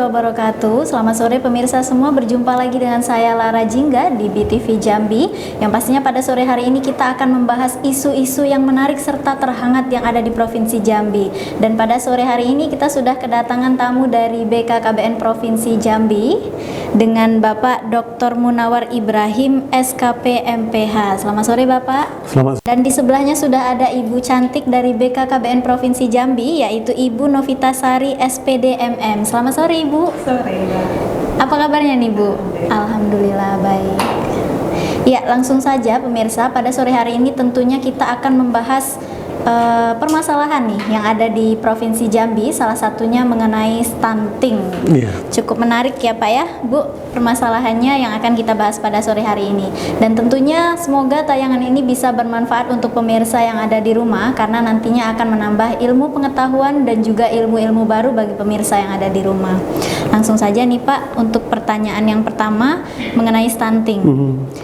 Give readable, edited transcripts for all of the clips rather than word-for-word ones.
wabarakatuh. Selamat sore pemirsa semua, berjumpa lagi dengan saya Lara Jingga di BTV Jambi. Yang pastinya pada sore hari ini kita akan membahas isu-isu yang menarik serta terhangat yang ada di Provinsi Jambi. Dan pada sore hari ini kita sudah kedatangan tamu dari BKKBN Provinsi Jambi dengan Bapak Dr. Munawar Ibrahim, SKP MPH. Selamat sore Bapak. Selamat. Dan di sebelahnya sudah ada Ibu cantik dari BKKBN Provinsi Jambi, yaitu Ibu Novitasari SPD MM. Selamat sore Ibu. Sore. Apa kabarnya nih Bu? Alhamdulillah baik. Ya, langsung saja pemirsa, pada sore hari ini tentunya kita akan membahas permasalahan nih yang ada di Provinsi Jambi, salah satunya mengenai stunting. Cukup menarik ya Pak ya, Bu, permasalahannya yang akan kita bahas pada sore hari ini. Dan tentunya semoga tayangan ini bisa bermanfaat untuk pemirsa yang ada di rumah, karena nantinya akan menambah ilmu pengetahuan dan juga ilmu-ilmu baru bagi pemirsa yang ada di rumah. Langsung saja nih Pak, untuk pertanyaan yang pertama mengenai stunting.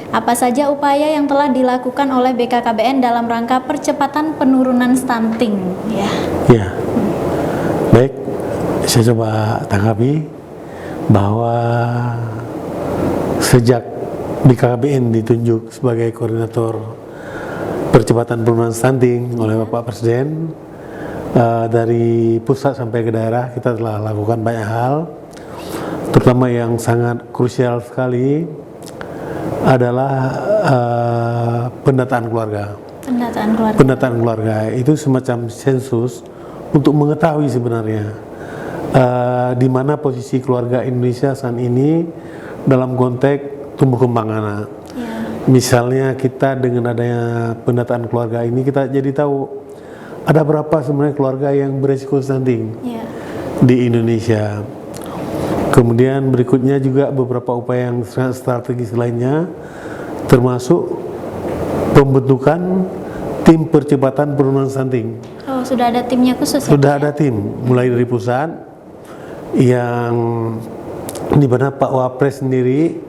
Apa saja upaya yang telah dilakukan oleh BKKBN dalam rangka percepatan penurunan stunting? Ya. Baik, saya coba tanggapi bahwa sejak BKKBN ditunjuk sebagai koordinator percepatan penurunan stunting oleh Bapak Presiden, dari pusat sampai ke daerah kita telah lakukan banyak hal, terutama yang sangat krusial sekali adalah pendataan keluarga. Pendataan keluarga itu semacam sensus untuk mengetahui sebenarnya di mana posisi keluarga Indonesia saat ini dalam konteks tumbuh kembang anak. Misalnya kita dengan adanya pendataan keluarga ini kita jadi tahu ada berapa sebenarnya keluarga yang beresiko stunting di Indonesia. Kemudian berikutnya juga beberapa upaya yang sangat strategis lainnya, termasuk pembentukan tim percepatan penurunan stunting. Oh, sudah ada timnya khusus? Sudah ada tim, mulai dari pusat yang di mana Pak Wapres sendiri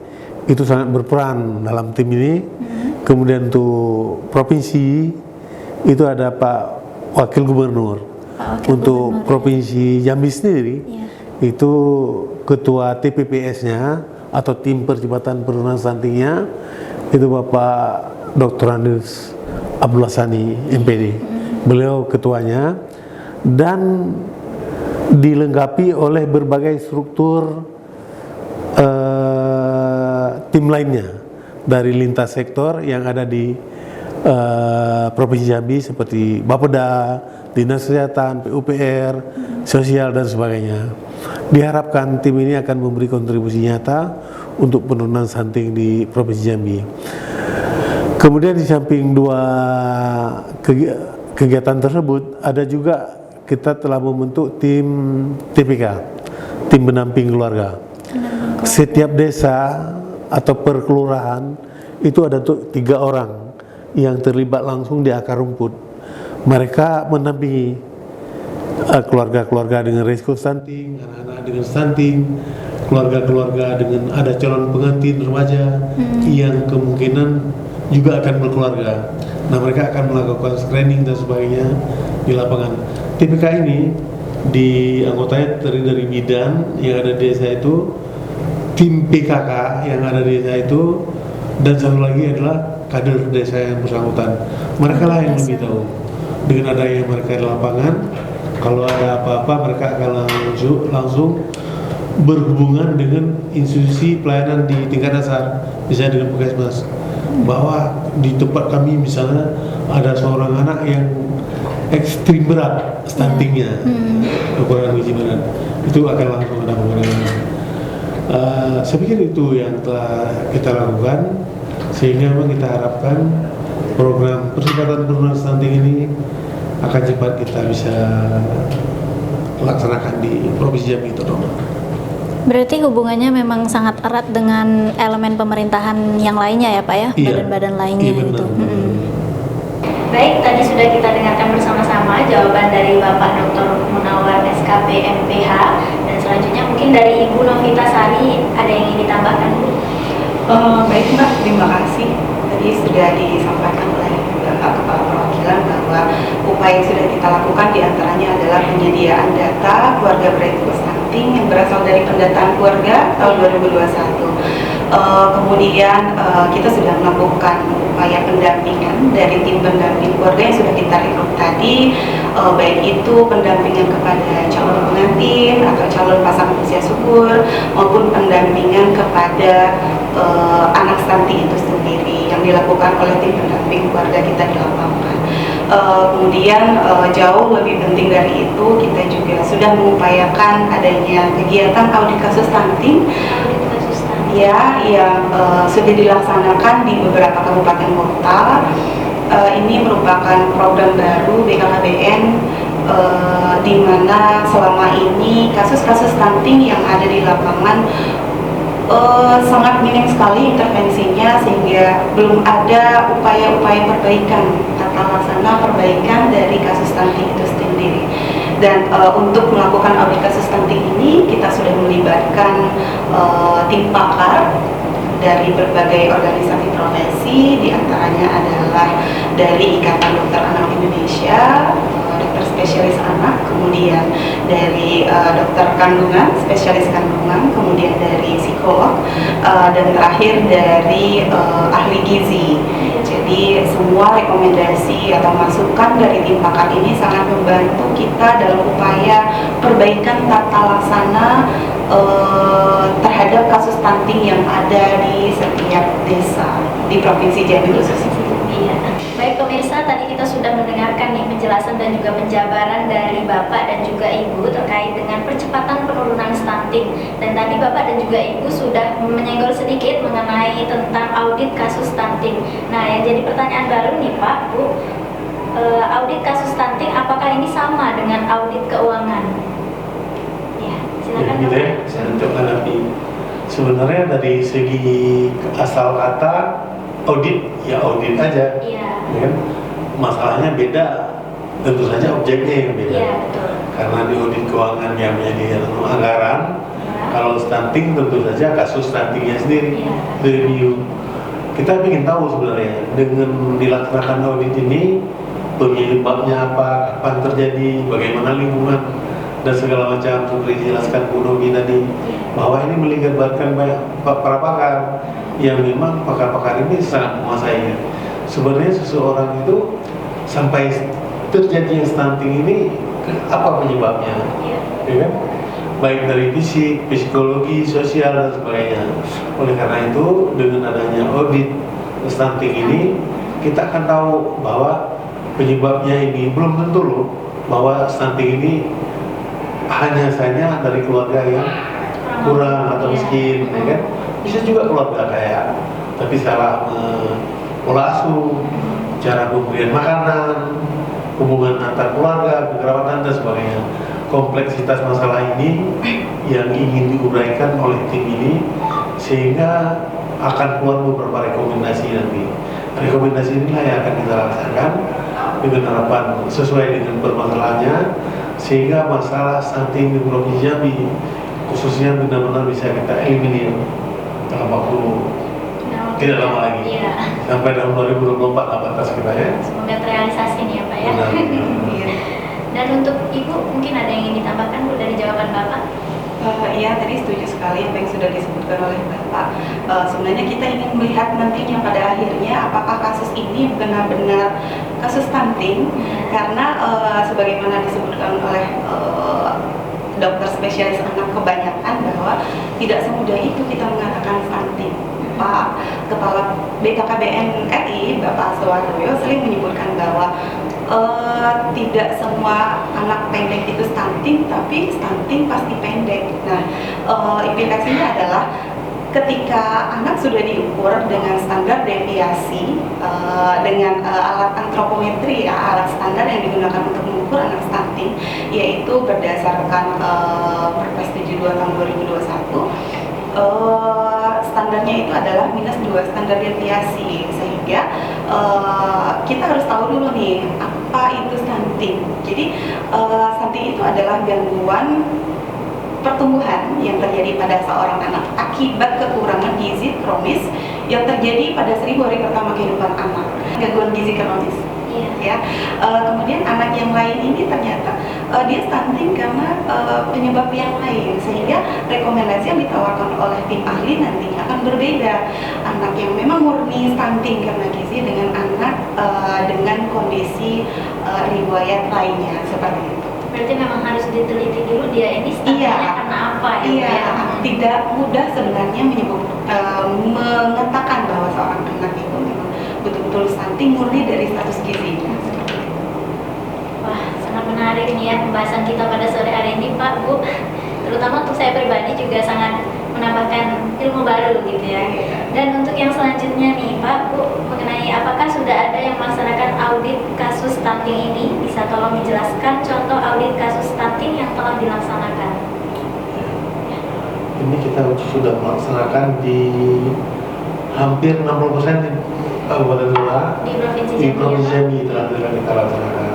itu sangat berperan dalam tim ini. Kemudian untuk provinsi itu ada Pak Wakil Gubernur. Untuk Provinsi Jambi sendiri itu ketua TPPS-nya atau tim percepatan penurunan stuntingnya itu Bapak Dr. Andus Abdullah Sani MPD. Beliau ketuanya dan dilengkapi oleh berbagai struktur tim lainnya dari lintas sektor yang ada di Provinsi Jambi seperti Bapeda, Dinas Kesehatan, PUPR, Sosial dan sebagainya. Diharapkan tim ini akan memberi kontribusi nyata untuk penurunan stunting di Provinsi Jambi. Kemudian di samping dua kegiatan tersebut, ada juga kita telah membentuk tim TPK, tim pendamping keluarga. Setiap desa atau per kelurahan itu ada 3 orang yang terlibat langsung di akar rumput. Mereka mendampingi keluarga-keluarga dengan risiko stunting, anak-anak dengan stunting, keluarga-keluarga dengan ada calon pengantin remaja yang kemungkinan juga akan berkeluarga. Nah, mereka akan melakukan screening dan sebagainya di lapangan. TPK ini di anggotanya terdiri dari bidan yang ada di desa itu, tim PKK yang ada di desa itu, dan satu lagi adalah kader desa yang bersangkutan. Mereka lah yang lebih tahu. Dengan adanya mereka di lapangan, kalau ada apa-apa mereka akan langsung berhubungan dengan institusi pelayanan di tingkat dasar, misalnya dengan Puskesmas, bahwa di tempat kami misalnya ada seorang anak yang ekstrim berat stuntingnya, kekurangan gizi berat, itu akan langsung ada penanganan. Saya pikir itu yang telah kita lakukan, sehingga memang kita harapkan program percepatan penurunan stunting ini akan cepat kita bisa laksanakan di Provinsi Jambi itu dong. Berarti hubungannya memang sangat erat dengan elemen pemerintahan yang lainnya ya Pak ya, badan-badan lainnya gitu. Baik, tadi sudah kita dengarkan bersama-sama jawaban dari Bapak Dr. Munawar SKP MPH, dan selanjutnya mungkin dari Ibu Novitasari ada yang ingin ditambahkan? Baik Mbak, terima kasih. Tadi sudah disampaikan oleh Bapak Kepala Perwakilan bahwa upaya yang sudah kita lakukan diantaranya adalah adalah penyediaan data keluarga beresiko stunting yang berasal dari pendataan keluarga tahun 2021. Kemudian kita sudah melakukan upaya pendampingan dari tim pendamping keluarga yang sudah kita rekrut tadi, baik itu pendampingan kepada calon pengantin atau calon pasangan usia subur maupun pendampingan kepada anak stunting itu sendiri yang dilakukan oleh tim pendamping keluarga kita di lapangan. Kemudian jauh lebih penting dari itu, kita juga sudah mengupayakan adanya kegiatan audit kasus stunting ya yang sudah dilaksanakan di beberapa kabupaten kota. Ini merupakan program baru BKKBN di mana selama ini kasus-kasus stunting yang ada di lapangan sangat minim sekali intervensinya, sehingga belum ada upaya-upaya perbaikan tata laksana perbaikan dari kasus stunting itu sendiri. Dan untuk melakukan audit kasus stunting ini kita sudah melibatkan tim pakar dari berbagai organisasi profesi, diantaranya adalah dari Ikatan Dokter Anak Indonesia, dokter spesialis anak, kemudian dari dokter kandungan, spesialis kandungan, kemudian dari psikolog, dan terakhir dari ahli gizi. Jadi semua rekomendasi atau masukan dari tim pakar ini sangat membantu kita dalam upaya perbaikan tata laksana terhadap kasus stunting yang ada di setiap desa di Provinsi Jambi khususnya. Iya. Baik pemirsa, tadi kita sudah mendengarkan nih penjelasan dan juga penjabaran dari Bapak dan juga Ibu terkait dengan percepatan penurunan stunting. Dan tadi Bapak dan juga Ibu sudah menyenggol sedikit mengenai tentang audit kasus stunting. Nah, yang jadi pertanyaan baru nih Pak, Bu, audit kasus stunting apakah ini sama dengan audit keuangan? Ya, silakan gitu ya, Bapak. saya coba nanti. Sebenarnya dari segi asal kata audit, ya audit aja. Iya. Ya kan? Masalahnya beda, tentu saja objeknya yang beda. Iya, betul. Karena di audit keuangan yang menjadi anggaran, Ya. kalau stunting tentu saja kasus stuntingnya sendiri Iya. review. Kita ingin tahu sebenarnya dengan dilaksanakan audit ini penyebabnya apa, kapan terjadi, bagaimana lingkungan dan segala macam. Seperti dijelaskan Bu Nogi tadi, bahwa ini melibatkan banyak para pakar yang memang pakar-pakar ini sangat menguasai. Sebenarnya seseorang itu sampai terjadi stunting ini apa penyebabnya, ya kan? Baik dari fisik, psikologi, sosial dan sebagainya. Oleh karena itu dengan adanya audit stunting ini kita akan tahu bahwa penyebabnya ini belum tentu loh bahwa stunting ini hanya saja dari keluarga yang kurang atau miskin, ya kan? Bisa juga keluarga kaya tapi salah pola asuh, cara pemberian makanan, hubungan antar keluarga, kekerabatan dan sebagainya. Kompleksitas masalah ini yang ingin diuraikan oleh tim ini sehingga akan keluar beberapa rekomendasi nanti. Rekomendasi inilah yang akan kita laksanakan dengan harapan sesuai dengan permasalahannya sehingga masalah stunting di Provinsi Jambi khususnya benar-benar bisa kita eliminir dalam waktu tidak lama lagi. Iya. Sampai tahun 2024 lah batas kita ya. Semoga terrealisasi nih ya Pak ya. Benar. Iya. Dan untuk Ibu mungkin ada yang ingin ditambahkan Bu dari jawaban Bapak? Iya, tadi setuju sekali apa yang sudah disebutkan oleh Bapak. Sebenarnya kita ingin melihat nantinya pada akhirnya apakah kasus ini benar-benar kasus stunting, karena sebagaimana disebutkan oleh dokter spesialis anak kebanyakan bahwa tidak semudah itu kita mengatakan stunting. Pak Kepala BKKBN RI, Bapak Soehardoyo sering menyebutkan bahwa tidak semua anak pendek itu stunting, tapi stunting pasti pendek. Nah, implikasinya adalah ketika anak sudah diukur dengan standar deviasi dengan alat antropometri ya, alat standar yang digunakan untuk mengukur anak stunting, yaitu berdasarkan Perpres 72 tahun 2021. Standarnya itu adalah -2 standar deviasi, sehingga kita harus tahu dulu nih apa itu stunting. Jadi stunting itu adalah gangguan pertumbuhan yang terjadi pada seorang anak akibat kekurangan gizi kronis yang terjadi pada 1000 hari pertama kehidupan anak. Gangguan gizi kronis. Iya. Ya. Kemudian anak yang lain ini ternyata dia stunting karena penyebab yang lain, sehingga rekomendasi yang ditawarkan oleh tim ahli nantinya akan berbeda. Anak yang memang murni stunting karena gizi dengan anak dengan kondisi riwayat lainnya seperti itu. Berarti memang harus diteliti dulu dia ini stuntingnya karena apa ya? Iya, Bu, ya? tidak mudah sebenarnya mengatakan bahwa seorang anak itu memang betul-betul stunting murni dari status gizinya. Wah, sangat menarik nih ya pembahasan kita pada sore hari ini, Pak, Bu. Terutama untuk saya pribadi juga sangat menambahkan ilmu baru gitu ya. Dan untuk yang selanjutnya nih, Pak, Bu, mengenai apakah sudah ada yang melaksanakan audit kasus stunting ini? Bisa tolong dijelaskan contoh audit kasus stunting yang telah dilaksanakan? Ini kita sudah melaksanakan di hampir 60% di Kabupaten Goa, Di Provinsi di Jambi, Provinsi ya, Pak? Jambi telah kita laksanakan.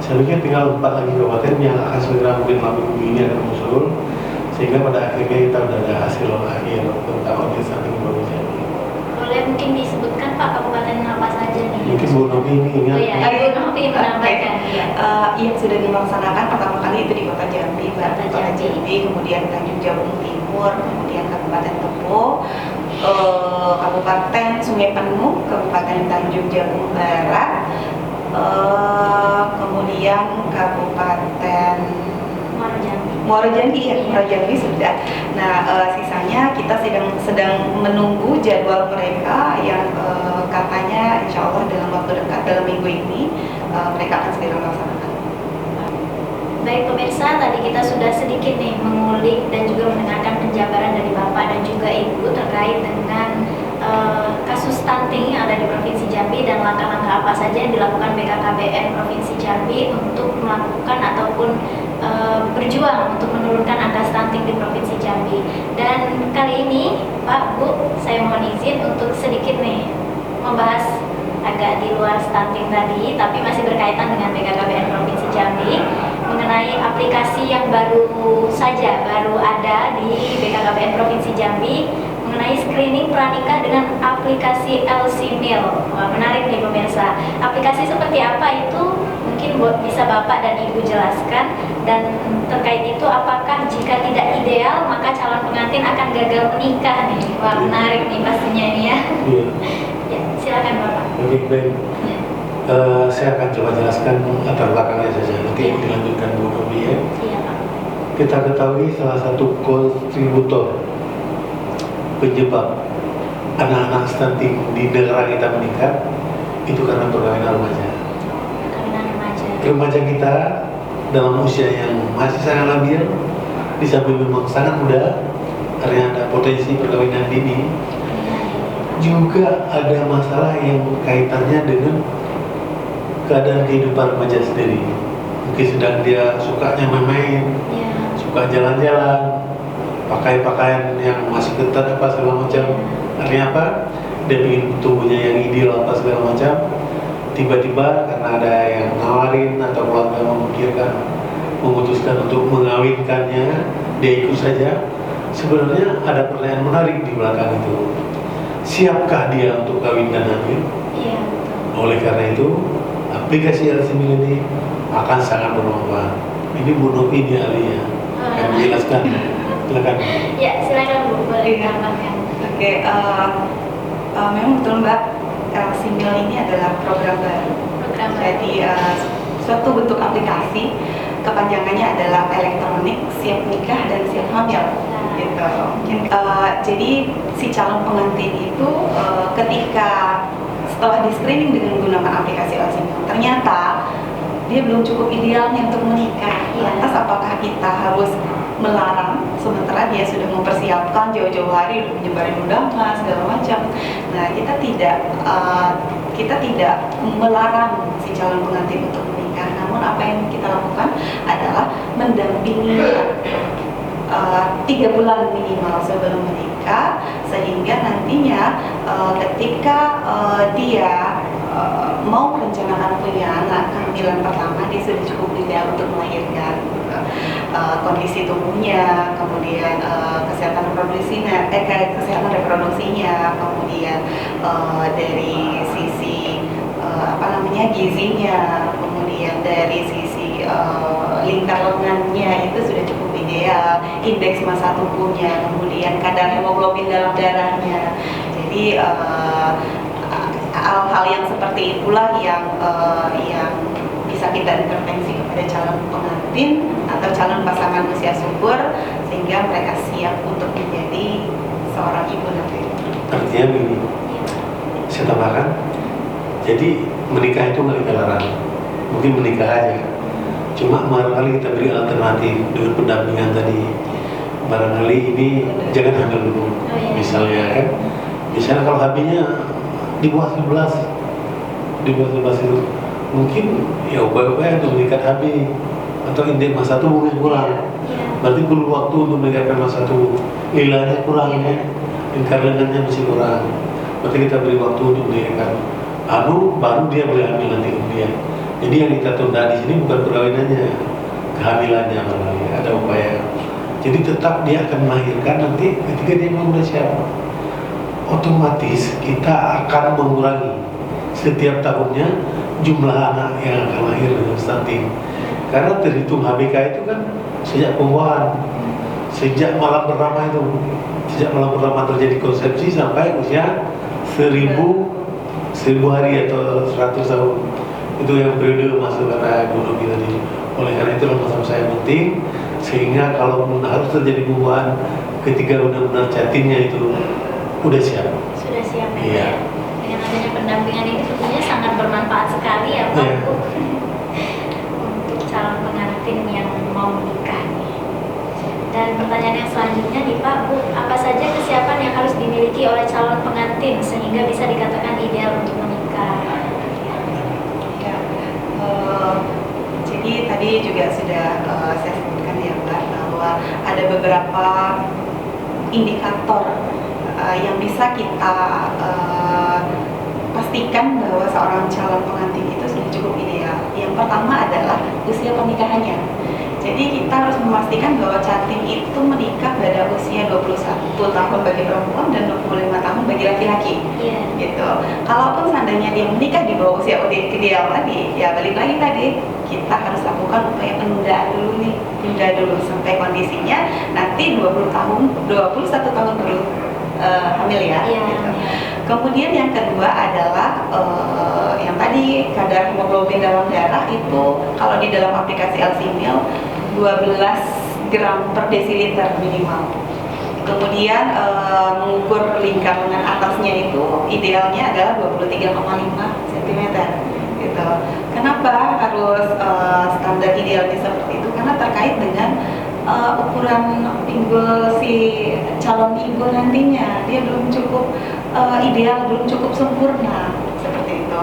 Saya pikir tinggal 4 lagi kabupaten yang akan segera mungkin minggu ini akan muncul, sehingga pada akhirnya kita sudah ada hasil akhir tentang audit stunting di Provinsi Jambi. Boleh mungkin disebutkan Pak kabupaten apa saja nih? Mungkin Bu Novi ini ingat. Oh ya, Ibu Novi menambahkan ya. Yang sudah dilaksanakan pertama kali itu di Kota Jambi, Kota Jambi. kemudian Tanjung Jabung Timur, kemudian Kabupaten Tebo, Kabupaten Sungai Penuh, Kabupaten Tanjung Jabung Barat, kemudian Kabupaten Muaro Jambi. Muaro Jambi, ya, Muaro Jambi sudah. Nah, sisanya kita sedang menunggu jadwal mereka yang katanya insya Allah dalam waktu dekat, dalam minggu ini mereka akan segera melaksanakan. Baik pemirsa, tadi kita sudah sedikit nih mengulik dan juga mendengarkan penjabaran dari Bapak dan juga Ibu terkait dengan kasus stunting yang ada di Provinsi Jambi dan langkah-langkah apa saja yang dilakukan BKKBN Provinsi Jambi untuk melakukan ataupun berjuang untuk menurunkan angka stunting di Provinsi Jambi. Dan kali ini Pak, Bu, saya mohon izin untuk sedikit nih membahas agak di luar stunting tadi, tapi masih berkaitan dengan BKKBN Provinsi Jambi mengenai aplikasi yang baru ada di BKKBN Provinsi Jambi mengenai screening pranikah dengan aplikasi LC Meal. Wah, menarik nih pemirsa. Aplikasi seperti apa itu? Mungkin bisa Bapak dan Ibu jelaskan, dan terkait itu apakah jika tidak ideal maka calon pengantin akan gagal menikah nih. Wah, menarik nih pastinya ini ya. Iya. Ya, silakan Bapak. Baik. Saya akan coba jelaskan latar belakangnya saja. Nanti Iya. dilanjutkan Bu Novi ya. Iya, Pak. Kita ketahui salah satu kontributor penyebab anak-anak stunting di negara kita meningkat itu karena perkawinan remaja. Perkawinan remaja. Remaja kita dalam usia yang masih sangat labil, di samping memang sangat muda, karena ada potensi perkawinan dini, juga ada masalah yang kaitannya dengan keadaan kehidupan remaja sendiri. Mungkin sedang dia sukanya main-main, Iya. suka jalan-jalan, pakai pakaian yang masih ketat apa segala macam. Artinya apa? Dia ingin tubuhnya yang ideal apa segala macam. Tiba-tiba karena ada yang nawarin atau keluarga memutuskan untuk mengawinkannya, dia ikut saja. Sebenarnya ada pertanyaan menarik di belakang itu. Siapkah dia untuk kawin dan hamil? Iya. Oleh karena itu, aplikasi LC Meal ini akan sangat bermanfaat. Ini Bu Novi ini ahlinya, akan menjelaskan. Silakan. Ya, silakan Bu, boleh ditambahkan. Oke, memang betul Mbak, LC Meal ini adalah program baru. Program Jadi suatu bentuk aplikasi, kepanjangannya adalah elektronik siap nikah dan siap hamil. Gitu. Jadi si calon pengantin itu ketika setelah di screening dengan menggunakan aplikasi LC Meal, ternyata dia belum cukup idealnya untuk menikah. Lantas apakah kita harus melarang sementara dia sudah mempersiapkan jauh-jauh hari untuk menyebarin undangan segala macam? Nah, kita tidak melarang si calon pengantin untuk menikah. Namun apa yang kita lakukan adalah mendampingi 3 bulan minimal sebelum menikah, sehingga nantinya ketika dia mau merencanakan punya anak kehamilan pertama, dia sudah cukup ideal untuk melahirkan. Kondisi tubuhnya, kemudian kesehatan reproduksinya, kemudian dari sisi misalnya gizinya, kemudian dari sisi lingkar lengannya itu sudah cukup ideal, indeks massa tubuhnya, kemudian kadar hemoglobin dalam darahnya. Jadi hal-hal yang seperti itulah yang bisa kita intervensi kepada calon pengantin atau calon pasangan usia subur sehingga mereka siap untuk menjadi seorang ibu nanti. Artinya begini, saya tambahkan, jadi menikah itu nggak kita larang, mungkin menikah aja. Cuma barangkali kita beri alternatif dengan pendampingan tadi. Barangkali ini jangan hamil dulu, misalnya kan. Misalnya kalau HB-nya di bawah 11 itu mungkin ya upaya-upaya untuk meningkat HB atau indeks massa tubuh yang kurang. Berarti perlu waktu untuk meningkatkan massa tubuh. Nilainya kurang ya, lingkar lengannya masih kurang. Berarti kita beri waktu untuk meningkatkan. Baru dia boleh hamil nanti kemudian. Jadi yang kita tunda di sini bukan perkawinannya, kehamilannya malah ada upaya. Jadi tetap dia akan melahirkan nanti ketika dia mau udah siap. Otomatis kita akan mengurangi setiap tahunnya jumlah anak yang akan lahir dengan stunting. Karena terhitung HBK itu kan sejak pembuahan, sejak malam pertama itu, sejak malam pertama terjadi konsepsi sampai usia 1000 hari atau 100 tahun. Itu yang periode masuk kata ekonomi tadi. Oleh karena itu masa-masa yang penting, sehingga kalau harus terjadi pembuahan ketika benar-benar jatinnya itu udah siap. Sudah siap ya. Iya. Dengan adanya pendampingan ini tentunya sangat bermanfaat sekali ya Pak Iya. untuk calon pengantin yang mau menikah nih. Dan pertanyaan yang selanjutnya nih Pak, Bu, apa saja kesiapan yang harus dimiliki oleh calon pengantin sehingga bisa dikatakan ideal untuk menikah? Ya, jadi tadi juga sudah saya sebutkan ya Mbak bahwa ada beberapa indikator yang bisa kita pastikan bahwa seorang calon pengantin itu sudah cukup ideal. Yang pertama adalah usia pernikahannya. Jadi kita harus memastikan bahwa cantik itu menikah pada usia 21 tahun bagi perempuan dan 25 tahun bagi laki-laki. Iya. Gitu. Kalaupun seandainya dia menikah di bawah usia ideal tadi, ya balik lagi tadi kita harus lakukan upaya penundaan dulu nih, tunda dulu sampai kondisinya nanti 21 tahun baru hamil ya. Iya. Gitu. Kemudian yang kedua adalah yang tadi kadar hemoglobin dalam darah itu kalau di dalam aplikasi Alzheimer 12 gram per desiliter minimal. Kemudian mengukur lingkar lengan atasnya itu idealnya adalah 23,5 cm gitu. Kenapa harus standar idealnya seperti itu? Karena terkait dengan ukuran pinggul si calon ibu nantinya, dia belum cukup ideal, belum cukup sempurna seperti itu.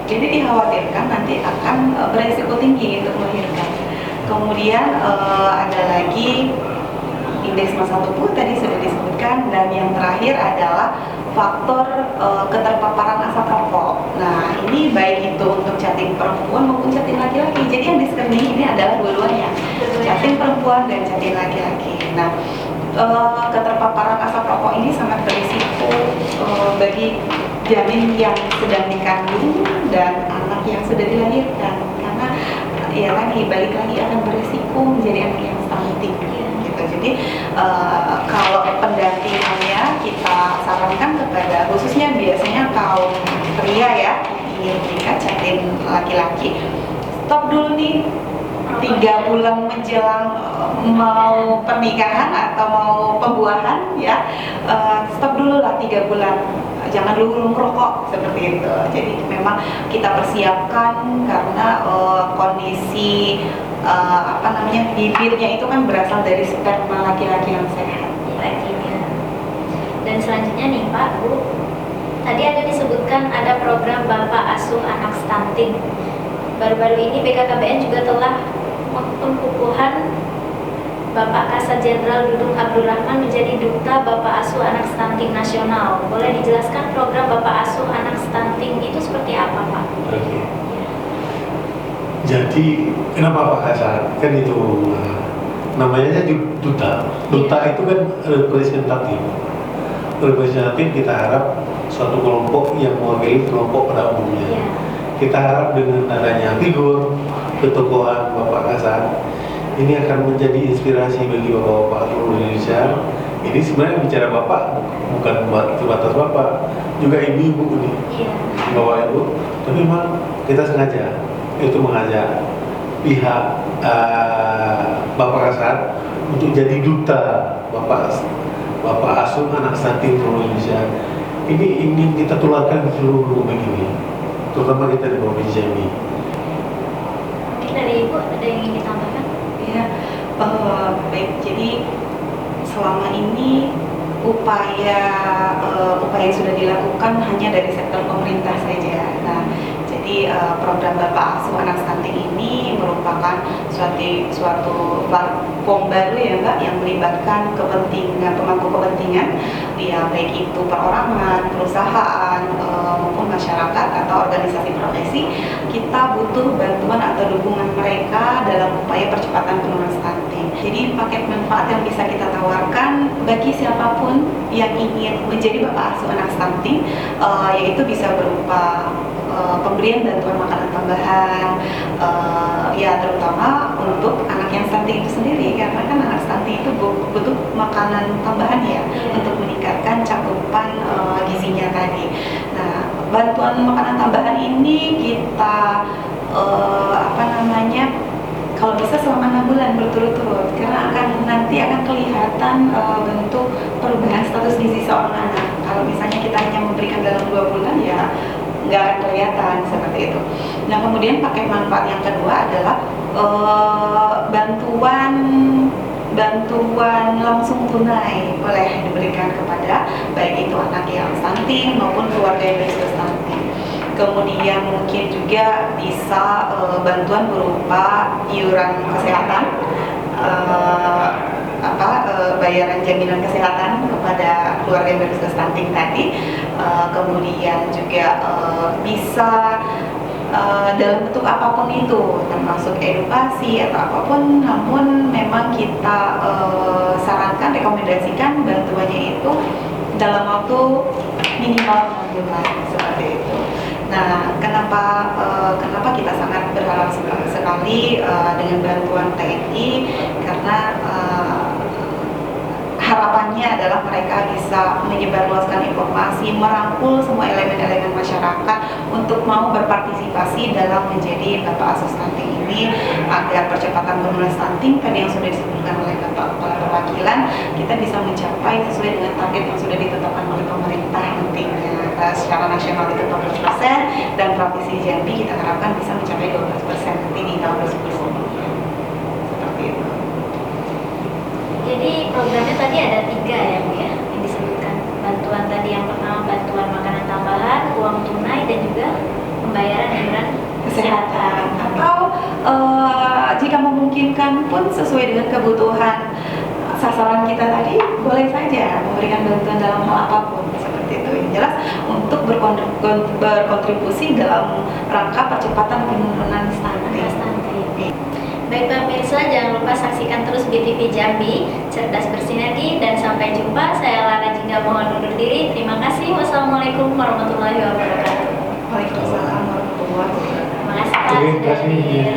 Jadi dikhawatirkan nanti akan beresiko tinggi untuk melahirkan. Kemudian ada lagi indeks massa tubuh tadi sudah disebutkan, dan yang terakhir adalah faktor keterpaparan asap rokok. Nah, ini baik itu untuk jatim perempuan maupun jatim laki-laki. Jadi yang di screening ini adalah dua-duanya, jatim perempuan dan jatim laki-laki. Nah, keterpaparan asap rokok ini sangat berisiko bagi janin yang sedang dikandung dan anak yang sudah dilahirkan, karena ya tadi balik lagi akan berisiko menjadi anak yang stunting. Jadi kalau pendampingannya kita sarankan kepada khususnya biasanya kaum pria ya ingin menikah jatim laki-laki, stop dulu nih 3 bulan menjelang mau pernikahan atau mau pembuahan ya, stop dulu lah 3 bulan, jangan dulu merokok seperti itu. Jadi memang kita persiapkan karena kondisi bibirnya itu kan berasal dari sperma laki-laki yang sehat. Dan selanjutnya nih Pak, Bu, tadi ada disebutkan ada program Bapak Asuh Anak Stunting. Baru-baru ini BKKBN juga telah pengukuhan Bapak Kasat Jenderal Dudung Abdul Rahman menjadi Duta Bapak Asuh Anak Stunting Nasional. Boleh dijelaskan program Bapak Asuh Anak Stunting itu seperti apa Pak? Oke. Jadi kenapa Pak Kasat? Kan itu namanya duta. Duta itu kan representatif. Representatif kita harap suatu kelompok yang mewakili kelompok pada umumnya. kita harap dengan adanya figur ketokohan Bapak Kasat ini akan menjadi inspirasi bagi bapak-bapak seluruh Indonesia. Ini sebenarnya bicara Bapak bukan sebatas Bapak, juga ibu-ibu nih, Bapak Ibu. Tapi memang kita sengaja itu mengajak pihak Bapak Kasat untuk jadi duta Bapak asuh anak stunting seluruh Indonesia. Ini ingin kita tularkan di seluruh begini, terutama kita di Provinsi Jambi. Mungkin dari Ibu ada yang ingin ditambahkan? Ya, baik. Jadi selama ini upaya yang sudah dilakukan hanya dari sektor pemerintah saja. Nah, jadi program Bapak Asuh Anak Stunting ini merupakan suatu platform baru ya Mbak, yang melibatkan pemangku kepentingan, ya baik itu perorangan, perusahaan maupun masyarakat atau organisasi profesi. Kita butuh bantuan atau dukungan mereka dalam upaya percepatan penurunan stunting. Jadi paket manfaat yang bisa kita tawarkan bagi siapapun yang ingin menjadi Bapak Asuh Anak Stunting, yaitu bisa berupa pemberian bantuan makanan tambahan, ya terutama untuk anak yang stunting itu sendiri, karena kan anak stunting itu butuh makanan tambahan ya untuk meningkatkan cakupan gizinya tadi. Nah, bantuan makanan tambahan ini kita kalau bisa selama 6 bulan berturut-turut, karena nanti akan kelihatan bentuk perubahan status gizi seorang anak. Kalau misalnya kita hanya memberikan dalam 2 bulan ya nggak akan kelihatan seperti itu. Nah, kemudian paket manfaat yang kedua adalah bantuan langsung tunai boleh diberikan kepada baik itu anak yang stunting maupun keluarga yang berisiko stunting. Kemudian mungkin juga bisa bantuan berupa iuran kesehatan, bayaran jaminan kesehatan kepada keluarga yang berisiko stunting tadi. Kemudian juga bisa dalam bentuk apapun itu, termasuk edukasi atau apapun, namun memang kita sarankan, rekomendasikan bantuannya itu dalam waktu minimal 6 bulan seperti itu. Nah, kenapa kita sangat berharap sekali dengan bantuan TNI, karena harapannya adalah mereka bisa menyebarluaskan informasi, merangkul semua elemen-elemen masyarakat untuk mau berpartisipasi dalam menjadi Bapak Asuh Stunting ini, agar percepatan penurunan stunting tadi yang sudah disebutkan oleh Bapak Kepala Perwakilan kita bisa mencapai sesuai dengan target yang sudah ditetapkan oleh pemerintah nantinya. Secara nasional itu 14% dan Provinsi Jambi kita harapkan bisa mencapai 12% nanti di tahun 2020. Seperti itu. Jadi programnya tadi ada 3 ya Bu ya, yang disebutkan. Bantuan tadi yang pertama bantuan makanan tambahan, uang tunai, dan juga pembayaran iuran kesehatan. Atau jika memungkinkan pun sesuai dengan kebutuhan sasaran kita tadi, boleh saja memberikan bantuan dalam hal apapun seperti itu. Yang jelas untuk berkontribusi dalam rangka percepatan penurunan stunting. Baik pemirsa, jangan lupa saksikan terus BTV Jambi, cerdas bersinergi, dan sampai jumpa. Saya Lara Jingga mohon undur diri. Terima kasih. Wassalamualaikum warahmatullahi wabarakatuh. Waalaikumsalam warahmatullahi wabarakatuh. Terima kasih Pak sudah hadir.